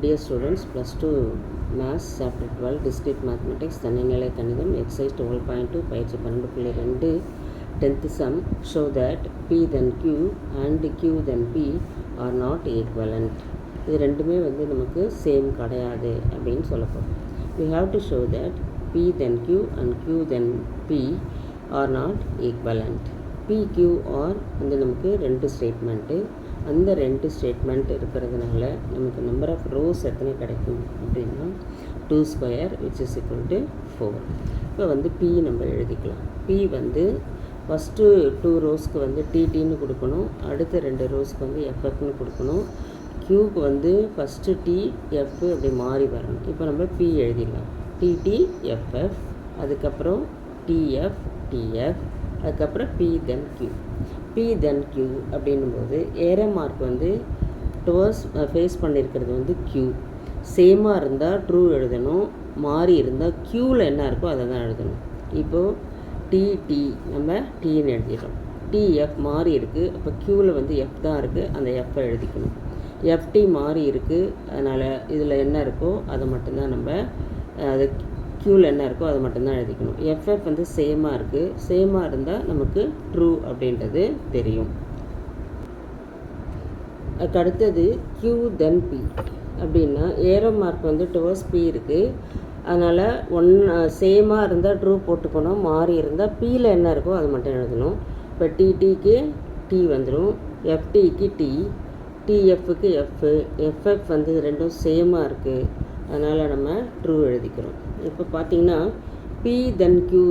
Dear students, plus 2 Maths Chapter 12 Discrete Mathematics தனிநிலை கணிதம் Exercise 12.2 பயிற்சி 12.2 10th sum show that P then Q and Q then P are not equivalent. இது ரெண்டுமே நமக்கு same கிடையாது அப்படின்னு சொல்லப்போம். We have to show that P then Q and Q then P are not equivalent. P, Q are நமக்கு ரெண்டு statement. அந்த ரெண்டு statement இருக்கிறதுனால நமக்கு நம்பர் ஆஃப் ரோஸ் எத்தனை கிடைக்கும் அப்படின்னா 2 square which is equal to 4. இப்போ P நம்ம எழுதிக்கலாம். P ஃபஸ்ட்டு 2 ரோஸ்க்கு டிடின்னு கொடுக்கணும், அடுத்த 2 ரோஸ்க்கு எஃப்எஃப்னு கொடுக்கணும். க்யூக்கு ஃபஸ்ட்டு டி எஃப் அப்படி மாறி வரணும். இப்போ நம்ம P எழுதிடலாம். டிடி எஃப்எஃப், அதுக்கப்புறம் டிஎஃப் டிஎஃப், அதுக்கப்புறம் P then Q. P then Q அப்படின்னும்போது ஏரோ மார்க் டுவர்ஸ் ஃபேஸ் பண்ணியிருக்கிறது Q. சேமாக இருந்தால் ட்ரூ எழுதணும், மாறி இருந்தால் க்யூவில் என்ன இருக்கோ அதை தான் எழுதணும். இப்போது டிடி நம்ம டீன்னு எழுதிடுறோம். டிஎஃப் மாறி இருக்குது, அப்போ க்யூவில் எஃப் தான் இருக்குது, அந்த எஃப்பை எழுதிக்கணும். எஃப்டி மாறி இருக்குது, அதனால் இதில் என்ன இருக்கோ அதை மட்டும்தான் நம்ம அது க்யூவில் என்ன இருக்கோ அதை மட்டும்தான் எழுதிக்கணும். எஃப்எஃப் சேமாக இருக்குது, சேமாக இருந்தால் நமக்கு ட்ரூ அப்படின்றது தெரியும். அதுக்கு அடுத்தது Q then P அப்படின்னா ஏரோ மார்க் டுவர்ஸ் P இருக்குது, அதனால் சேமாக இருந்தால் ட்ரூ போட்டுக்கணும், மாறி இருந்தால் Pயில் என்ன இருக்கோ அது மட்டும் எழுதணும். இப்போ டிடிக்கு டி வந்துடும், எஃப்டிக்கு டி, டிஎஃப்க்கு எஃப், எஃப்எஃப் ரெண்டும் சேமாக இருக்குது, அதனால் நம்ம ட்ரூ எழுதிக்கிறோம். இப்போ பார்த்திங்கன்னா P then Q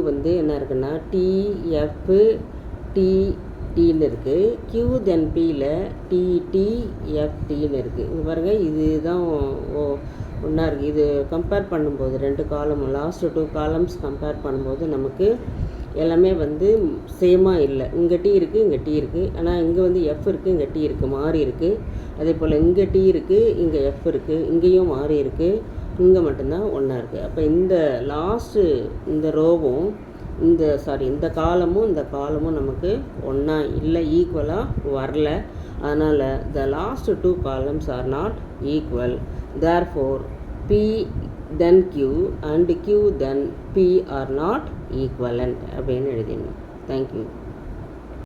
என்ன இருக்குன்னா டிஎஃப் டிடின்னு இருக்குது, Q then Pயில் டிடிஎஃப்டின்னு இருக்குது. இங்கே பாருங்கள், இதுதான் ஒன்றா இருக்குது. இது கம்பேர் பண்ணும்போது ரெண்டு காலமும் லாஸ்ட்டு 2 காலம்ஸ் கம்பேர் பண்ணும்போது நமக்கு எல்லாமே சேமாக இல்லை. இங்கே டி இருக்குது, இங்கே டி இருக்குது, ஆனால் இங்கே எஃப் இருக்குது, இங்கே டி இருக்குது, மாறி இருக்குது. அதே போல் இங்கே டி இருக்குது, இங்கே எஃப் இருக்குது, இங்கேயும் மாறி இருக்குது, இங்கே மட்டும்தான் ஒன்றா இருக்குது. அப்போ இந்த லாஸ்ட்டு இந்த ரோவும் இந்த காலமும் நமக்கு ஒன்றா இல்லை, ஈக்குவலாக வரல. அதனால் the last 2 columns are not equal. Therefore P then Q and Q then P are not equivalent அப்படின்னு எழுதிடணும். தேங்க்யூ.